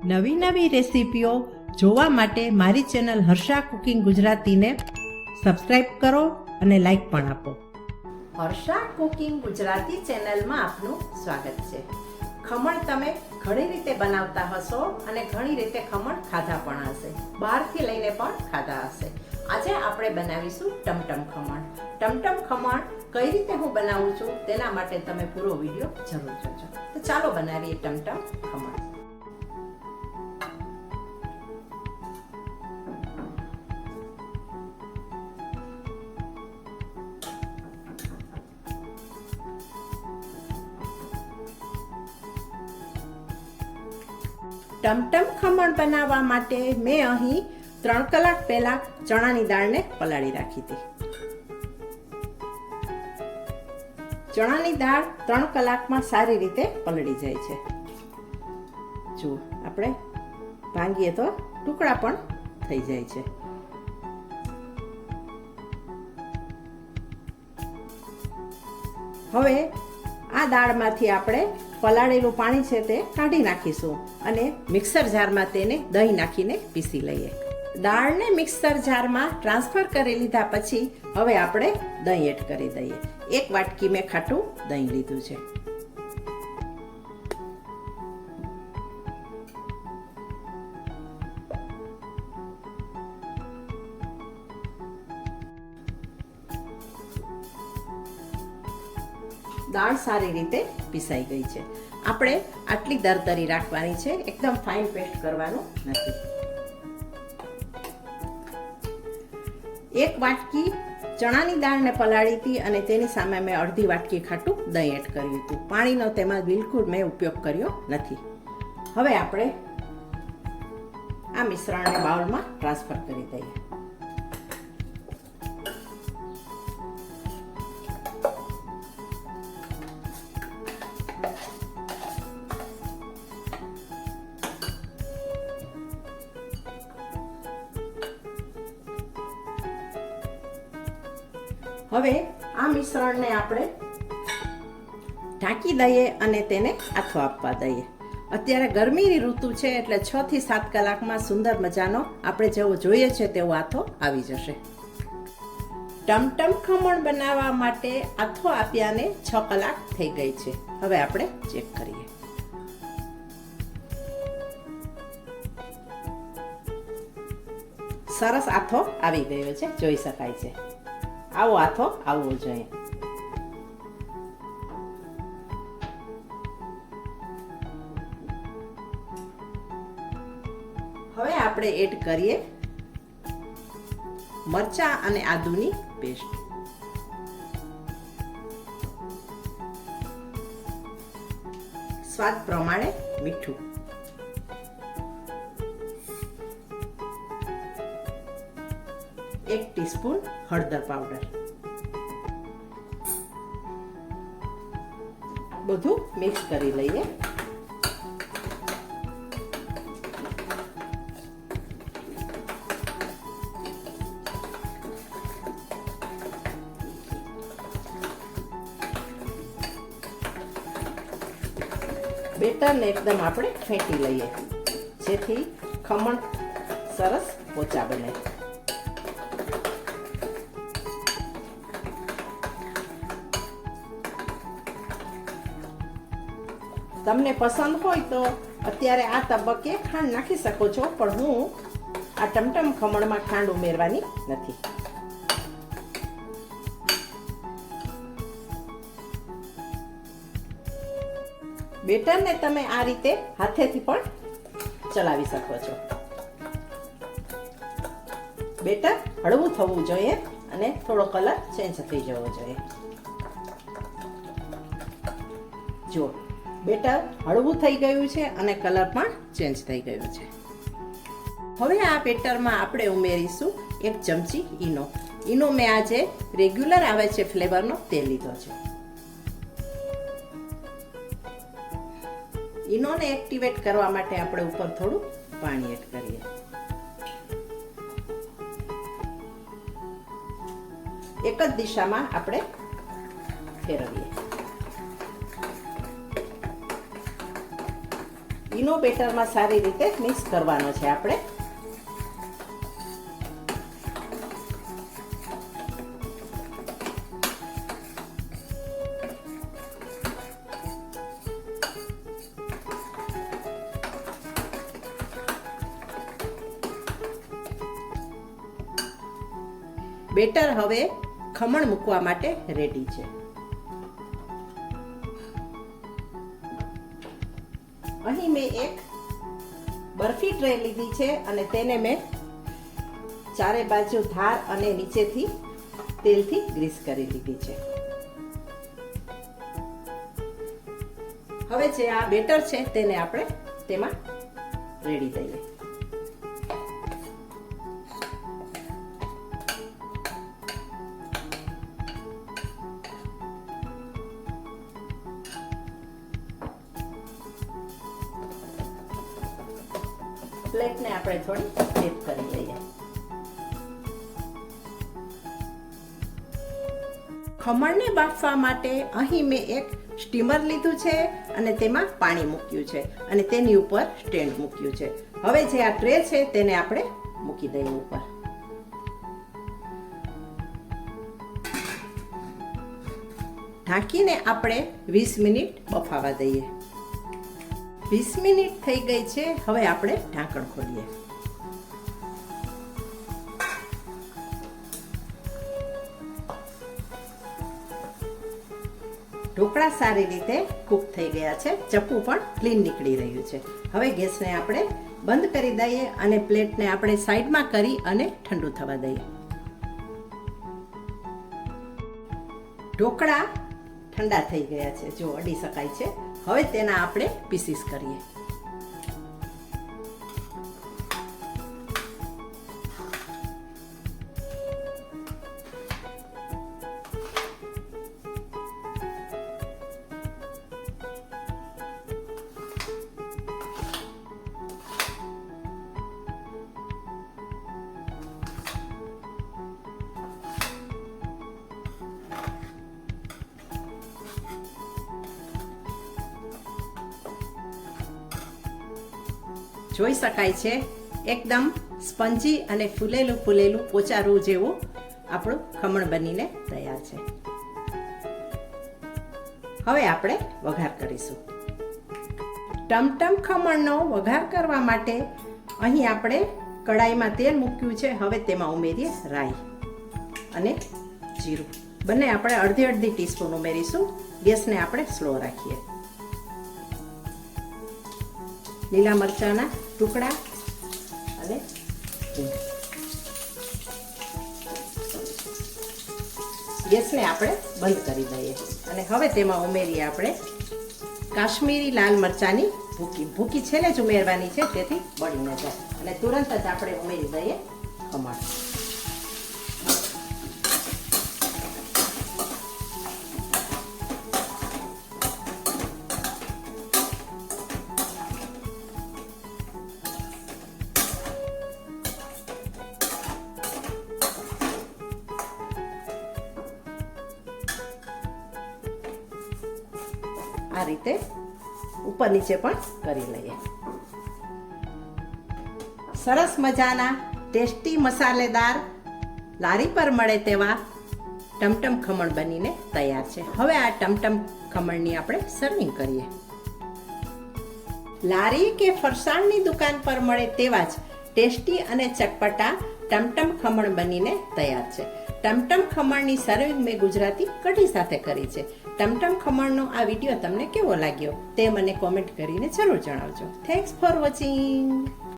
નવી નવી રેસીપીઓ જોવા માટે મારી ચેનલ હર્ષા કુકિંગ ગુજરાતીને સબસ્ક્રાઇબ કરો અને લાઈક પણ આપો. હર્ષા કુકિંગ ગુજરાતી ચેનલમાં આપનું સ્વાગત છે. ખમણ તમે ઘણી રીતે બનાવતા હશો અને ઘણી રીતે ખમણ ખાધા પણ હશે, બહારથી લઈને પણ ખાધા હશે. આજે આપણે બનાવીશું ટમટમ ખમણ. ટમટમ ખમણ કઈ રીતે હું બનાવું છું તેના માટે તમે પૂરો વિડીયો જરૂર જોજો. તો ચાલો બનાવીએ ટમટમ ખમણ. ટમટમ ખમણ બનાવવા માટે મેં અહીં 3 કલાક પહેલા ચણાની દાળને પલાળી રાખી હતી. ચણાની દાળ 3 કલાકમાં સારી રીતે પલળી જાય છે. જો આપણે ભાંગીએ તો ટુકડા પણ થઈ જાય છે. હવે આ દાળમાંથી આપણે પલાળેલું પાણી છે તે કાઢી નાખીશું અને મિક્સર જારમાં તેને દહીં નાખીને પીસી લઈએ. દાળને મિક્સર જારમાં ટ્રાન્સફર કરી લીધા પછી હવે આપણે દહીં એડ કરી દઈએ. 1 વાટકી મેં ખાટું દહીં લીધું છે. દાળ સારી રીતે પીસાઈ ગઈ છે. આપણે આટલી દરદરી રાખવાની છે, એકદમ ફાઇન પેસ્ટ કરવાનું નથી. 1 વાટકી ચણાની દાળને પલાળી હતી અને તેની સામે મેં અડધી વાટકી ખાટું દહીં એડ કર્યું હતું. પાણીનો તેમાં બિલકુલ મેં ઉપયોગ કર્યો નથી. હવે આપણે આ મિશ્રણને બાઉલમાં ટ્રાન્સફર કરી દઈએ. હવે આ મિશ્રણને આપણે ઢાંકી દઈએ અને તેને આથો આપવા દઈએ. અત્યારે ગરમીની ઋતુ છે એટલે 6 થી 7 કલાકમાં સુંદર મજાનો આપણે જેવો જોઈએ છે તેવો આથો આવી જશે. ટમટમ ખમણ બનાવવા માટે આથો આપ્યાને 6 કલાક થઈ ગઈ છે. હવે આપણે ચેક કરીએ. સરસ આથો આવી ગયો છે, જોઈ શકાય છે. આવો આથો આવવો જોઈએ. હવે આપણે એડ કરીએ મરચાં અને આદુની પેસ્ટ. સ્વાદ પ્રમાણે મીઠું. એક ટીસ્પૂન હળદર પાવડર. બધું મિક્સ કરી લઈએ. બેટરને એકદમ આપણે ફેંટી લઈએ જેથી ખમણ સરસ પોચા બને. તમને પસંદ હોય તો અત્યારે આ તબક્કે ખાંડ નાખી શકો છો, પણ હું આ ટમટમ ખમણમાં ખાંડ ઉમેરવાની નથી. બેટરને તમે આ રીતે હાથેથી પણ ચલાવી શકો છો. બેટર હળવું થવું જોઈએ અને થોડો કલર ચેન્જ થઈ જવો જોઈએ. જો બેટર હળવું થઈ ગયું છે અને કલર પણ ચેન્જ થઈ ગયો છે. હવે આ બેટરમાં આપણે ઉમેરીશું 1 ચમચી ઈનો. ઈનો મેં આજે રેગ્યુલર આવે છે ફ્લેવરનો તે લીધો છે. ઈનોને એક્ટિવેટ કરવા માટે આપણે ઉપર થોડું પાણી એડ કરીએ. એક જ દિશામાં આપણે ફેરવીએ. ઈનો બેટરમાં સારી રીતે મિક્સ કરવાનો છે આપણે. બેટર હવે ખમણ મૂકવા માટે રેડી છે. અહીં મેં એક બરફી ટ્રે લીધી છે અને તેને મેં ચારે બાજુ ધાર અને નીચેથી તેલથી ગ્રીસ કરી લીધી છે. હવે જે આ બેટર છે તેને આપણે તેમાં રેડી દઈએ. પ્લેટને આપણે થોડી ડીપ કરી લઈએ. ખમણને બાફવા માટે અહીં મેં એક સ્ટીમર લીધું છે અને તેમાં પાણી મૂક્યું છે અને તેની ઉપર સ્ટેન્ડ મૂક્યું છે. હવે જે આ ટ્રે છે તેને આપણે મૂકી દઈએ ઉપર. ઢાંકીને આપણે 20 મિનિટ બફાવા દઈએ. 20 મિનિટ થઈ ગઈ છે. હવે આપણે ઢાંકણ ખોલીએ. ઢોકળા સારી રીતે કૂક થઈ ગયા છે. ચપ્પુ પણ ક્લીન નીકળી રહ્યું છે. હવે ગેસને આપણે બંધ કરી દઈએ અને પ્લેટને આપણે સાઈડમાં કરી અને ઠંડુ થવા દઈએ. ઢોકળા ઠંડા થઈ ગયા છે. જો અડી શકાય છે. હવે તેના આપણે પીસીસ કરીએ. જોઈ શકાય છે એકદમ સ્પંજી અને ફૂલેલું ફૂલેલું પોચારું જેવું આપણું ખમણ બનીને તૈયાર છે. હવે આપણે વઘાર કરીશું. ટમટમ ખમણનો વઘાર કરવા માટે અહીં આપણે કડાઈમાં તેલ મૂક્યું છે. હવે તેમાં ઉમેરીએ રાઈ અને જીરું. બંને આપણે અડધી અડધી ટીસ્પૂન ઉમેરીશું. ગેસને આપણે સ્લો રાખીએ. લીલા મરચાંના ટુકડા અને ગેસને આપણે બંધ કરી દઈએ અને હવે તેમાં ઉમેરીએ આપણે કાશ્મીરી લાલ મરચાંની ભૂકી. ભૂકી છેલ્લે જ ઉમેરવાની છે તેથી બળી ન જાય. અને તુરંત જ આપણે ઉમેરી દઈએ ખમણ. આ રીતે ઉપર નીચે પણ કરી લઈએ. સરસ મજાના ટેસ્ટી મસાલેદાર લારી પર મળે તેવા ટમટમ ખમણ બનીને તૈયાર છે. હવે આ ટમટમ ખમણની આપણે સર્વિંગ કરીએ. લારી કે ફરસાણની દુકાન પર મળે તેવા જ ટેસ્ટી અને ચટપટા ટમટમ ખમણ બનીને તૈયાર છે. ટમટમ ખમણની સર્વિંગ મેં ગુજરાતી કઢી સાથે કરી છે. ટમટમ ખમણનો આ વિડીયો તમને કેવો લાગ્યો તે મને કોમેન્ટ કરીને જરૂર જણાવજો. Thanks for watching.